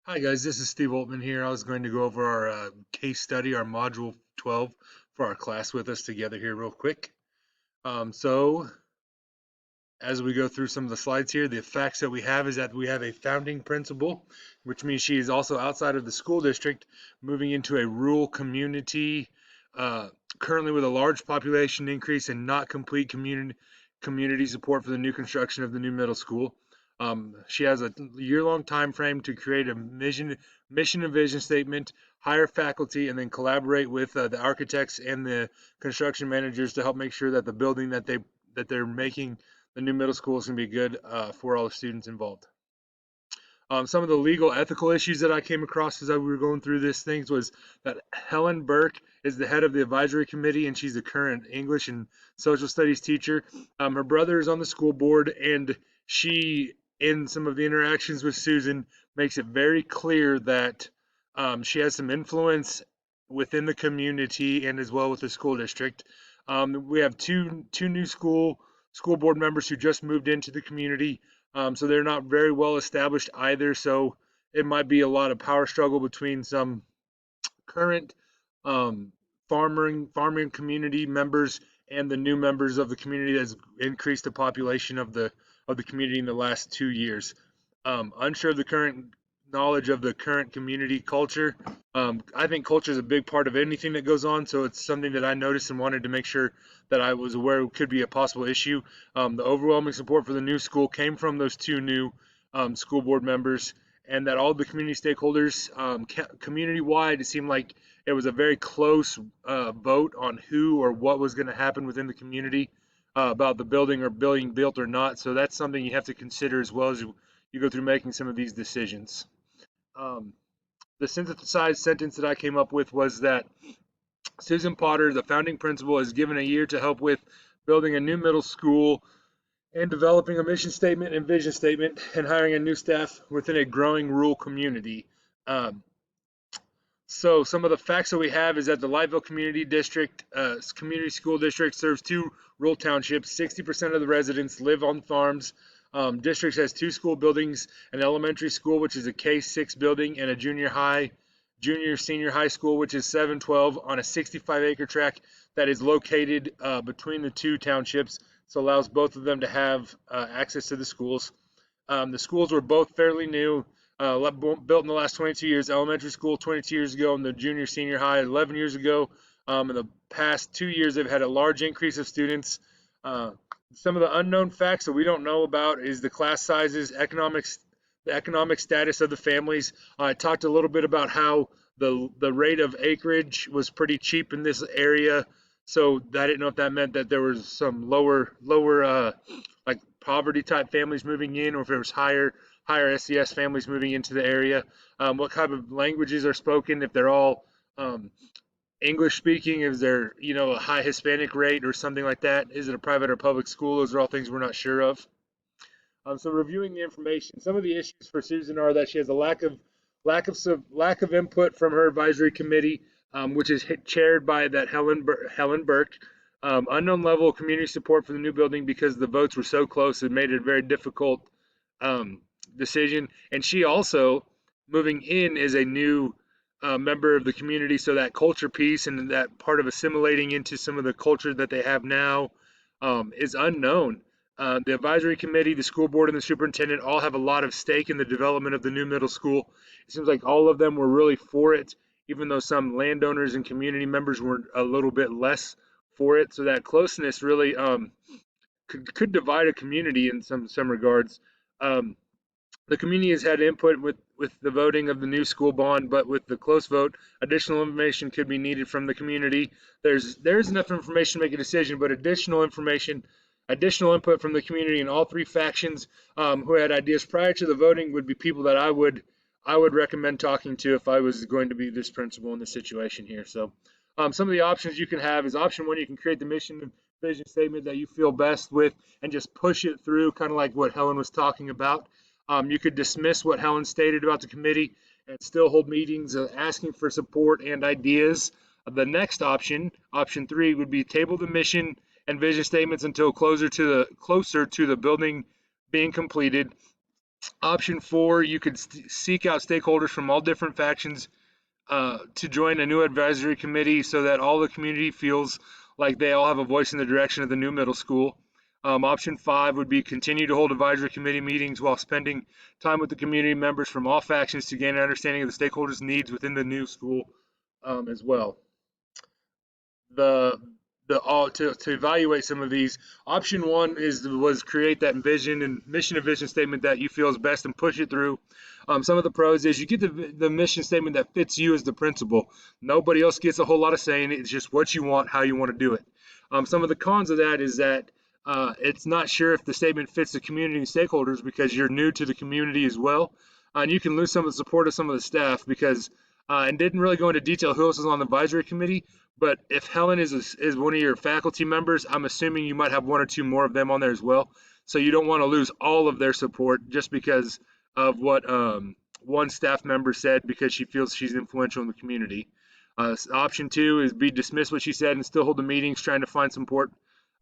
Hi guys, this is Steve Altman here. I was going to go over our case study, our module 12 for our class with us together here real quick. So as we go through some of the slides here, the facts that we have is that we have a founding principal, which means she is also outside of the school district, moving into a rural community, uh, currently with a large population increase and not complete community support for the new construction of the new middle school. She has a year-long time frame to create a mission and vision statement, hire faculty, and then collaborate with the architects and the construction managers to help make sure that the building that they're making the new middle school is going to be good for all the students involved. Some of the legal ethical issues that I came across as we were going through this things was that Helen Burke is the head of the advisory committee and she's the current English and social studies teacher. Her brother is on the school board and she, in some of the interactions with Susan, makes it very clear that she has some influence within the community and as well with the school district. We have two new school board members who just moved into the community, so they're not very well established either. So it might be a lot of power struggle between some current um, farming community members and the new members of the community that's increased the population of the community in the last 2 years. Unsure of the current knowledge of the current community culture. I think culture is a big part of anything that goes on, so it's something that I noticed and wanted to make sure that I was aware it could be a possible issue. The overwhelming support for the new school came from those two new school board members, and that all the community stakeholders, community-wide, it seemed like it was a very close vote on who or what was going to happen within the community about the building or being built or not. So that's something you have to consider as well as you go through making some of these decisions. Um, the synthesized sentence that I came up with was that Susan Potter, the founding principal, is given a year to help with building a new middle school and developing a mission statement and vision statement and hiring a new staff within a growing rural community. Um, so some of the facts that we have is that the Lightville Community District, community school district, serves two rural townships. 60% of the residents live on farms. District has two school buildings: an elementary school, which is a K-6 building, and a senior high school, which is 712 on a 65-acre tract that is located between the two townships. So allows both of them to have access to the schools. The schools were both fairly new, built in the last 22 years. Elementary school 22 years ago, and the senior high 11 years ago. In the past 2 years, they've had a large increase of students. Uh, some of the unknown facts that we don't know about is the class sizes, the economic status of the families. I talked a little bit about how the rate of acreage was pretty cheap in this area, so I didn't know if that meant that there was some lower like poverty type families moving in, or if it was higher SES families moving into the area. What kind of languages are spoken? If they're all English speaking, is there a high Hispanic rate or something like that? Is it a private or public school? Those are all things we're not sure of. So reviewing the information, some of the issues for Susan are that she has a lack of input from her advisory committee, which is chaired by that Helen Burke. Unknown level of community support for the new building because the votes were so close. It made it a very difficult um, decision. And she also, moving in, is a new member of the community, so that culture piece and that part of assimilating into some of the culture that they have now is unknown. The advisory committee, the school board, and the superintendent all have a lot of stake in the development of the new middle school. It seems like all of them were really for it, even though some landowners and community members were a little bit less for it. So that closeness really could divide a community in some regards. Um, the community has had input with the voting of the new school bond, but with the close vote, additional information could be needed from the community. There's enough information to make a decision, but additional input from the community and all three factions who had ideas prior to the voting would be people that I would recommend talking to if I was going to be this principal in this situation here. So some of the options you can have is option one: you can create the mission and vision statement that you feel best with and just push it through, kind of like what Helen was talking about. You could dismiss what Helen stated about the committee and still hold meetings asking for support and ideas. The next option, option three, would be table the mission and vision statements until closer to the building being completed. Option 4, you could seek out stakeholders from all different factions to join a new advisory committee so that all the community feels like they all have a voice in the direction of the new middle school. Option 5 would be continue to hold advisory committee meetings while spending time with the community members from all factions to gain an understanding of the stakeholders' needs within the new school as well. The all to evaluate some of these. Option 1 was create that vision and mission and vision statement that you feel is best and push it through. Some of the pros is you get the mission statement that fits you as the principal. Nobody else gets a whole lot of saying. It's just what you want, how you want to do it. Some of the cons of that is that it's not sure if the statement fits the community and stakeholders because you're new to the community as well. And you can lose some of the support of some of the staff because, and didn't really go into detail who else is on the advisory committee, but if Helen is one of your faculty members, I'm assuming you might have one or two more of them on there as well. So you don't want to lose all of their support just because of what one staff member said because she feels she's influential in the community. Option 2 is be dismiss what she said and still hold the meetings, trying to find support.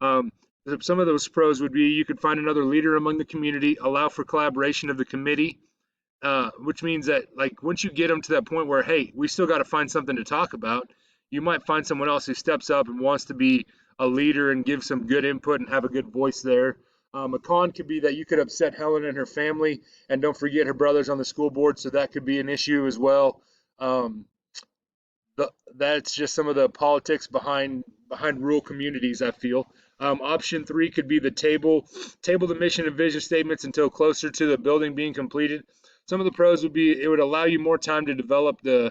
Um, some of those pros would be you could find another leader among the community, allow for collaboration of the committee, which means that like once you get them to that point where hey, we still got to find something to talk about, you might find someone else who steps up and wants to be a leader and give some good input and have a good voice there. A con could be that you could upset Helen and her family, and don't forget her brother's on the school board, so that could be an issue as well. Um, that's just some of the politics behind rural communities, I feel. Option 3 could be the table the mission and vision statements until closer to the building being completed. Some of the pros would be it would allow you more time to develop an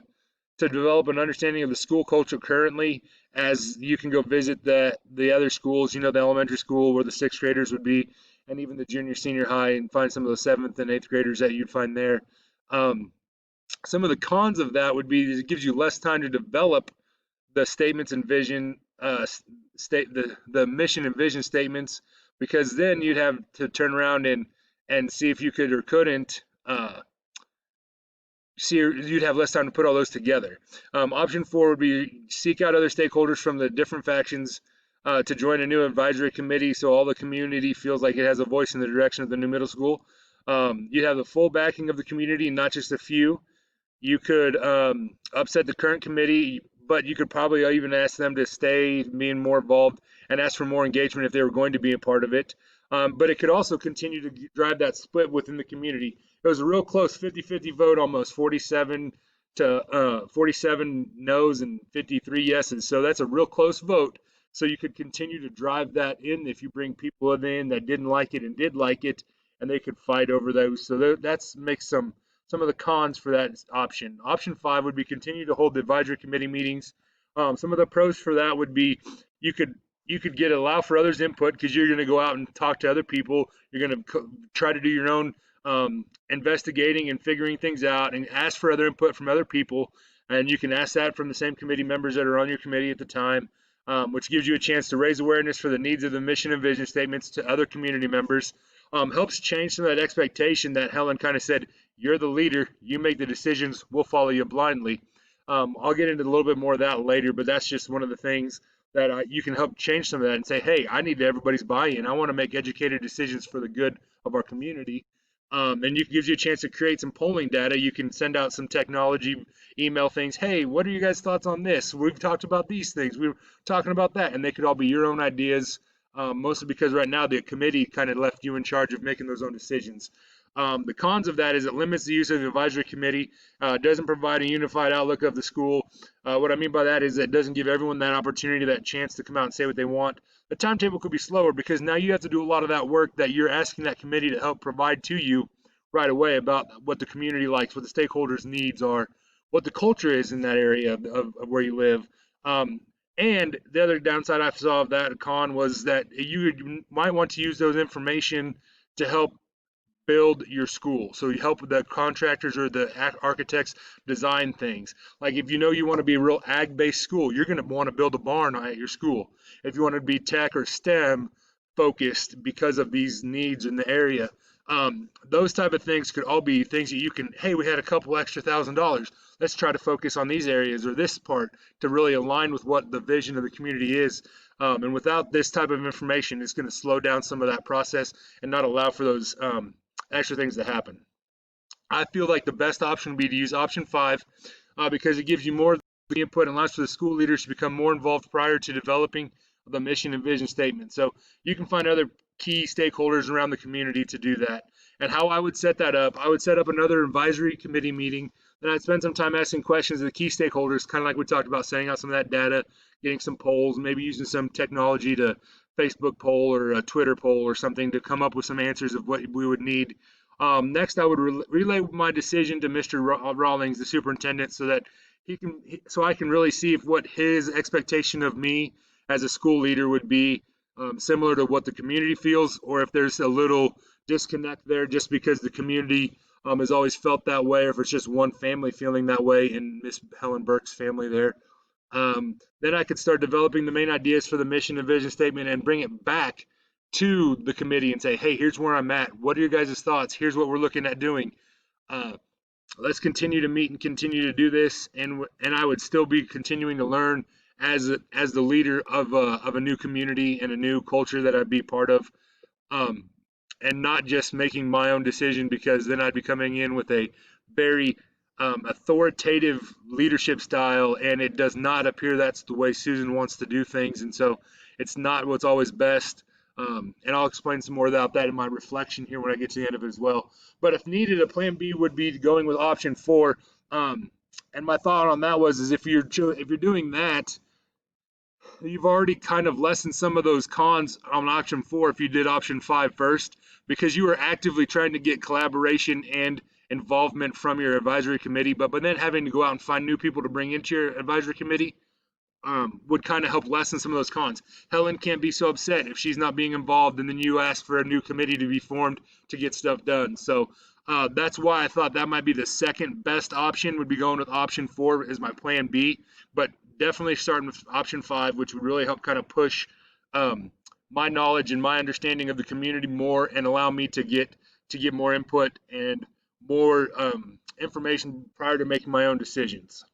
understanding of the school culture currently, as you can go visit the other schools, the elementary school where the sixth graders would be, and even the junior senior high, and find some of the seventh and eighth graders that you'd find there. Um, some of the cons of that would be it gives you less time to develop the statements and vision the mission and vision statements, because then you'd have to turn around and see if you could or couldn't see you'd have less time to put all those together. Option 4 would be seek out other stakeholders from the different factions to join a new advisory committee so all the community feels like it has a voice in the direction of the new middle school. You'd have the full backing of the community, not just a few. You could upset the current committee, but you could probably even ask them to stay, being more involved, and ask for more engagement if they were going to be a part of it. But it could also continue to drive that split within the community. It was a real close 50-50 vote, almost 47 no's and 53 yeses. So that's a real close vote. So you could continue to drive that in if you bring people in that didn't like it and did like it, and they could fight over those. So that makes some of the cons for that option. Option 5 would be continue to hold the advisory committee meetings. Some of the pros for that would be you could allow for others' input because you're going to go out and talk to other people. You're going to try to do your own investigating and figuring things out and ask for other input from other people. And you can ask that from the same committee members that are on your committee at the time, which gives you a chance to raise awareness for the needs of the mission and vision statements to other community members. Helps change some of that expectation that Helen kind of said, you're the leader, you make the decisions, we'll follow you blindly. I'll get into a little bit more of that later, but that's just one of the things that you can help change some of that and say, hey, I need everybody's buy-in. I want to make educated decisions for the good of our community. And it gives you a chance to create some polling data. You can send out some technology, email things. Hey, what are you guys' thoughts on this? We've talked about these things. We were talking about that. And they could all be your own ideas, mostly because right now the committee kind of left you in charge of making those own decisions. The cons of that is it limits the use of the advisory committee, doesn't provide a unified outlook of the school. What I mean by that is it doesn't give everyone that opportunity, that chance to come out and say what they want. The timetable could be slower because now you have to do a lot of that work that you're asking that committee to help provide to you right away about what the community likes, what the stakeholders' needs are, what the culture is in that area of where you live. And the other downside I saw of that con was that you might want to use those information to help build your school. So you help the contractors or the architects design things. Like if you want to be a real ag-based school, you're going to want to build a barn at your school. If you want to be tech or STEM focused because of these needs in the area, those type of things could all be things that you can, hey, we had a couple extra $1,000. Let's try to focus on these areas or this part to really align with what the vision of the community is. And without this type of information, it's going to slow down some of that process and not allow for those extra things to happen. I feel like the best option would be to use option 5 because it gives you more input and allows for the school leaders to become more involved prior to developing the mission and vision statement. So you can find other key stakeholders around the community to do that. And how I would set that up, I would set up another advisory committee meeting. Then I'd spend some time asking questions of the key stakeholders, kind of like we talked about, sending out some of that data, getting some polls, maybe using some technology to Facebook poll or a Twitter poll or something to come up with some answers of what we would need. Next, I would relay my decision to Mr. Rawlings, the superintendent, so that so I can really see if what his expectation of me as a school leader would be similar to what the community feels, or if there's a little disconnect there just because the community has always felt that way, or if it's just one family feeling that way in Miss Helen Burke's family there. Then I could start developing the main ideas for the mission and vision statement and bring it back to the committee and say, hey, here's where I'm at. What are your guys' thoughts? Here's what we're looking at doing. Let's continue to meet and continue to do this. And I would still be continuing to learn as the leader of a new community and a new culture that I'd be part of. And not just making my own decision, because then I'd be coming in with a very authoritative leadership style, and it does not appear that's the way Susan wants to do things, and so it's not what's always best. And I'll explain some more about that in my reflection here when I get to the end of it as well. But if needed, a plan B would be going with option 4. And my thought on that is if you're doing that, you've already kind of lessened some of those cons on option 4 if you did option 5 first, because you were actively trying to get collaboration and involvement from your advisory committee, but then having to go out and find new people to bring into your advisory committee would kind of help lessen some of those cons. Helen can't be so upset if she's not being involved, and then you ask for a new committee to be formed to get stuff done. So that's why I thought that might be the second best option, would be going with option 4 as my plan B, but definitely starting with option 5, which would really help kind of push my knowledge and my understanding of the community more and allow me to get more input and more information prior to making my own decisions.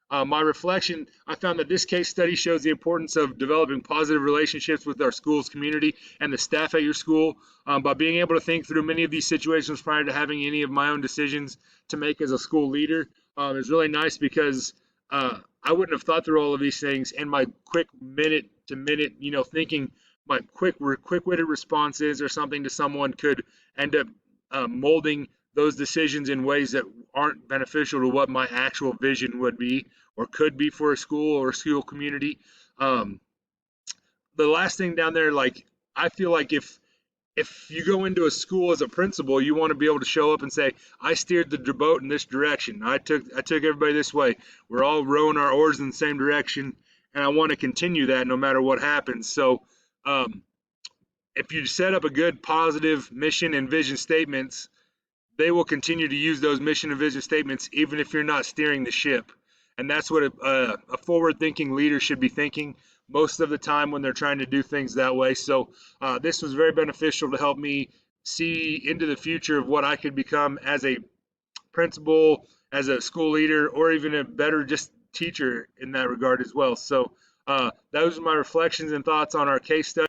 My reflection, I found that this case study shows the importance of developing positive relationships with our school's community and the staff at your school. By being able to think through many of these situations prior to having any of my own decisions to make as a school leader is really nice, because I wouldn't have thought through all of these things, and my quick minute to minute, thinking, my quick-witted responses or something to someone could end up molding those decisions in ways that aren't beneficial to what my actual vision would be or could be for a school or a school community. The last thing down there, like, I feel like if you go into a school as a principal, you want to be able to show up and say, I steered the boat in this direction. I took everybody this way. We're all rowing our oars in the same direction, and I want to continue that no matter what happens. So if you set up a good positive mission and vision statements, they will continue to use those mission and vision statements even if you're not steering the ship. And that's what a forward-thinking leader should be thinking most of the time when they're trying to do things that way. So this was very beneficial to help me see into the future of what I could become as a principal, as a school leader, or even a better just teacher in that regard as well. So those are my reflections and thoughts on our case study.